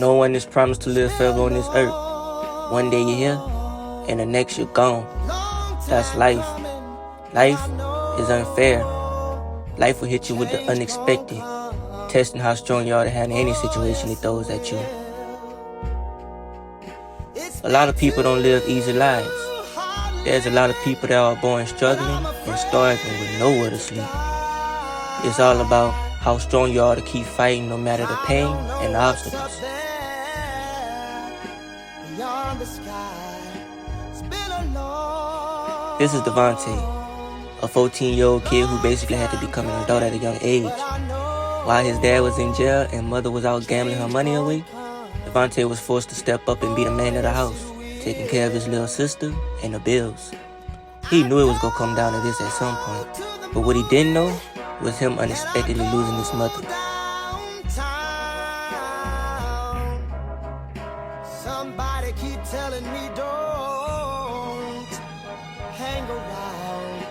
No one is promised to live forever on this earth. One day you're here, and the next you're gone. That's life. Life is unfair. Life will hit you with the unexpected, testing how strong you are to handle any situation it throws at you. A lot of people don't live easy lives. There's a lot of people that are born struggling and starving with nowhere to sleep. It's all about how strong you are to keep fighting no matter the pain and the obstacles. This is Devonte, a 14-year-old kid who basically had to become an adult at a young age. While his dad was in jail and mother was out gambling her money away, Devonte was forced to step up and be the man of the house, taking care of his little sister and the bills. He knew it was going to come down to this at some point, but what he didn't know was him unexpectedly losing his mother. Somebody keep telling me don't hang around.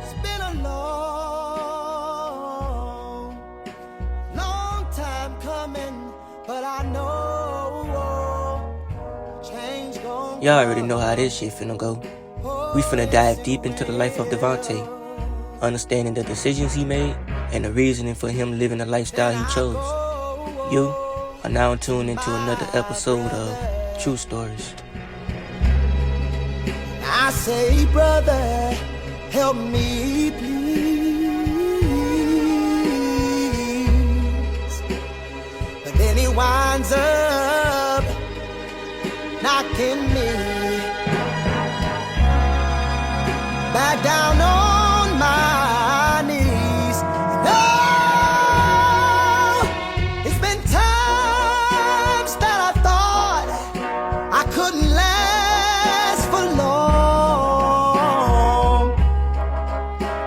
It's been a long time coming, but I know change gon' Y'all already know how this shit finna go. We finna dive deep into the life of Devonte, understanding the decisions he made and the reasoning for him living the lifestyle he chose. You are now tuned into another episode of True Stories. I say, brother, help me please. But then he winds up knocking me back down on my knees. No, it's been times that I thought I couldn't last for long,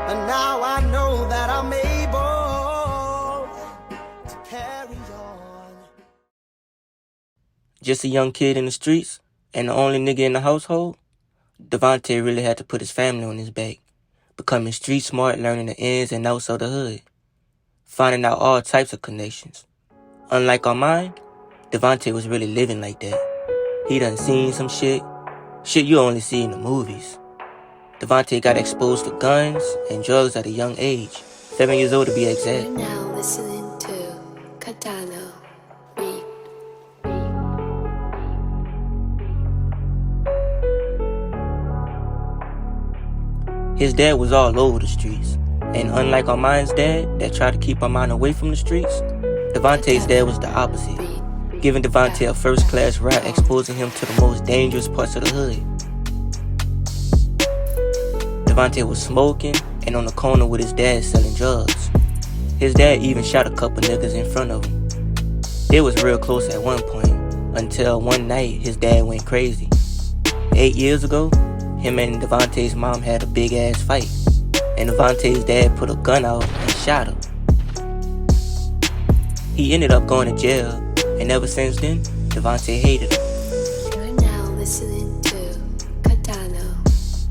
but now I know that I'm able to carry on. Just a young kid in the streets and the only nigga in the household, Devonte really had to put his family on his back, becoming street smart, learning the ins and outs of the hood, finding out all types of connections. Unlike on mine, Devonte was really living like that. He done seen some shit you only see in the movies. Devonte got exposed to guns and drugs at a young age, 7 years old to be exact. You're now listening to Cardano Beat. His dad was all over the streets, and unlike on mine's dad that tried to keep our mind away from the streets, Devonte's dad was the opposite, giving Devonte a first-class ride, exposing him to the most dangerous parts of the hood. Devonte was smoking and on the corner with his dad selling drugs. His dad even shot a couple niggas in front of him. They was real close at one point, until one night his dad went crazy. 8 years ago, him and Devonte's mom had a big-ass fight, and Devonte's dad put a gun out and shot him. He ended up going to jail, and ever since then, Devonte hated him. You're now listening to Cardano.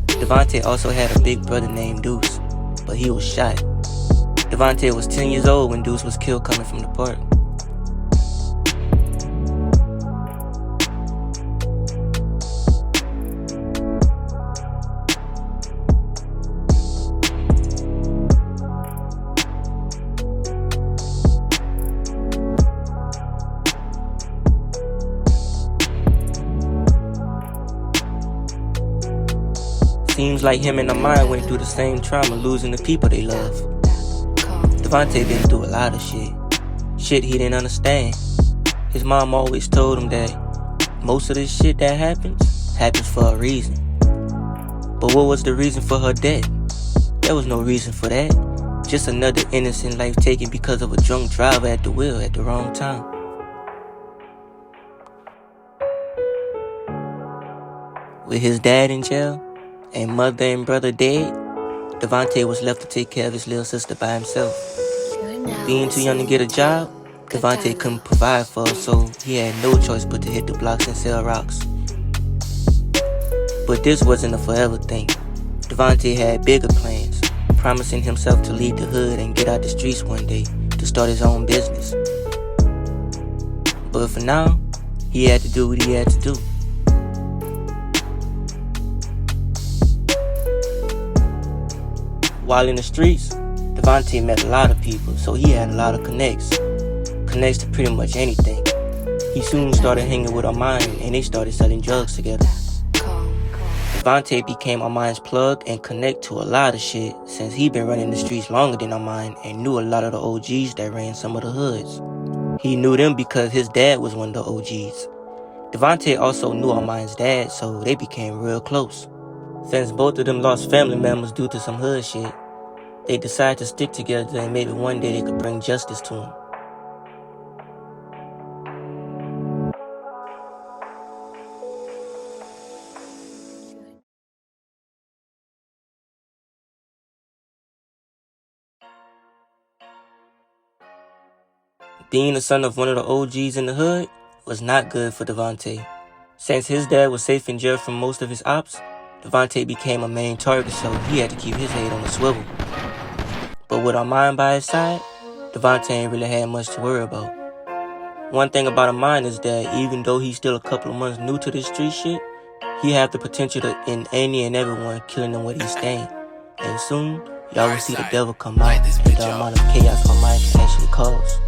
Devonte also had a big brother named Deuce, but he was shot. Devonte was 10 years old when Deuce was killed coming from the park. Seems like him and Amaya went through the same trauma, losing the people they love. Devonte been through a lot of shit he didn't understand. His mom always told him that most of this shit that happens for a reason. But what was the reason for her death? There was no reason for that. Just another innocent life taken because of a drunk driver at the wheel at the wrong time. With his dad in jail and mother and brother dead, Devonte was left to take care of his little sister by himself. Being too young to get a job, Devonte couldn't provide for her, so he had no choice but to hit the blocks and sell rocks. But this wasn't a forever thing. Devonte had bigger plans, promising himself to leave the hood and get out the streets one day to start his own business. But for now, He had to do what he had to do. While in the streets, Devonte met a lot of people, so he had a lot of connects to pretty much anything. He soon started hanging with Armand, and they started selling drugs together. Devonte became Armand's plug and connect to a lot of shit since he been running the streets longer than Armand and knew a lot of the OGs that ran some of the hoods. He knew them because his dad was one of the OGs. Devonte also knew Armand's dad, so they became real close. Since both of them lost family members due to some hood shit, they decided to stick together and maybe one day they could bring justice to him. Being the son of one of the OGs in the hood was not good for Devonte. Since his dad was safe in jail from most of his ops, Devonte became a main target, so he had to keep his head on the swivel. But with Armand by his side, Devonte ain't really had much to worry about. One thing about Armand is that even though he's still a couple of months new to this street shit, he have the potential to end any and everyone, killing them where he's staying. And soon, y'all will see the devil come out and the amount of chaos Armand can actually cause.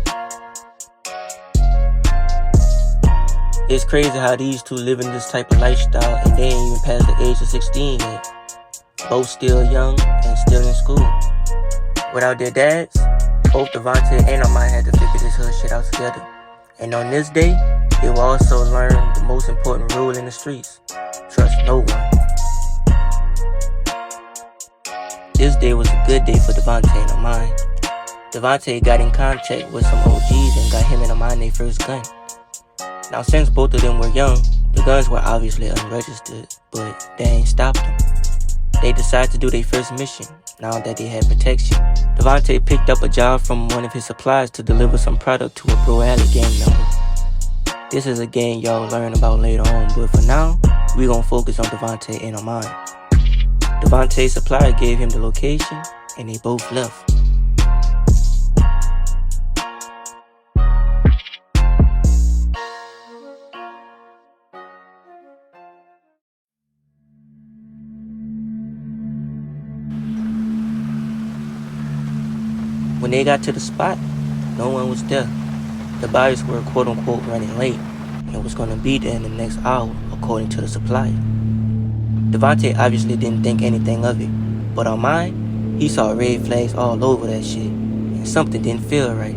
It's crazy how these two live in this type of lifestyle and they ain't even past the age of 16 yet. Both still young and still in school. Without their dads, both Devonte and Armand had to figure this hood shit out together. And on this day, they will also learn the most important rule in the streets: trust no one. This day was a good day for Devonte and Armand. Devonte got in contact with some OGs and got him and Armand their first gun. Now, since both of them were young, the guns were obviously unregistered, but they ain't stopped them. They decided to do their first mission, now that they had protection. Devonte picked up a job from one of his suppliers to deliver some product to a RJsoLit member. This is a gang y'all learn about later on, but for now, we gon' focus on Devonte and Armand. Devonte's supplier gave him the location, and they both left. When they got to the spot, no one was there. The buyers were quote-unquote running late and was gonna be there in the next hour, according to the supplier. Devonte obviously didn't think anything of it, but Armand, he saw red flags all over that shit, and something didn't feel right.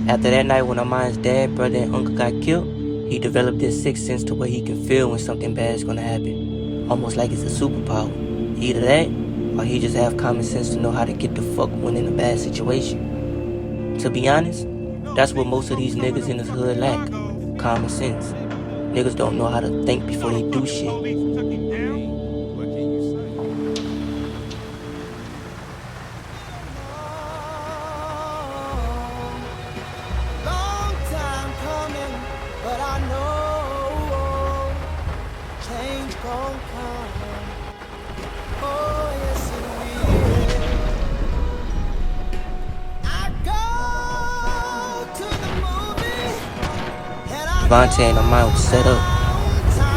After that night when Armand's dad, brother, and uncle got killed, he developed this sixth sense to where he can feel when something bad is gonna happen, almost like it's a superpower. Either that, or he just have common sense to know how to get the fuck when in a bad situation. To be honest, that's what most of these niggas in this hood lack: common sense. Niggas don't know how to think before they do shit. Long time coming, but I know change gon' come. Oh, yes it will. I go to the movie and I Devonte and Armand was set up.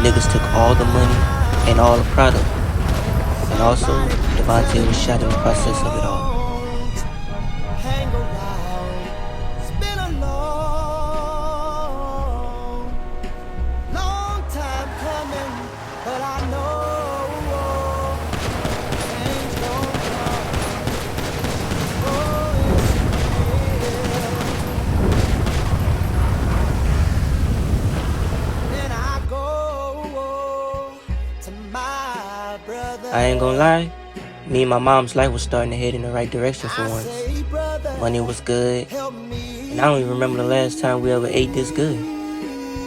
Niggas took all the money and all the product. And also, Devonte was shot in the process of it all. hang around. It's been a long time coming, but I know change gon' come. Oh, yes it will. Then I go to my brother. I ain't gonna lie, me and my mom's life was starting to head in the right direction for once. Say, brother, Money was good, help me. and I don't even remember the last time we ever ate this good.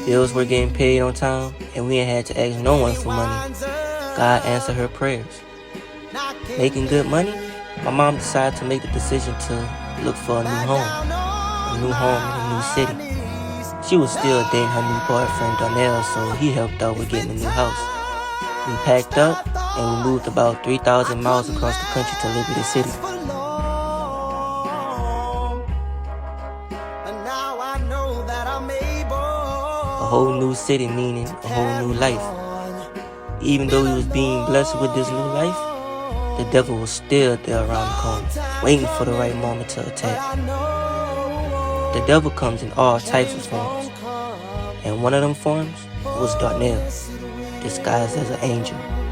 Bills were getting paid on time, and we ain't had to ask no one for money. God answered her prayers. Making good money, my mom decided to make the decision to look for a new home in a new city. She was still dating her new boyfriend Donnell, so he helped out with getting a new house. We packed up and we moved about 3,000 miles across the country to Liberty City. whole new city, meaning a whole new life. Even though he was being blessed with this new life, the devil was still there around the corner, waiting for the right moment to attack. The devil comes in all types of forms, and one of them forms was Darnell, disguised as an angel.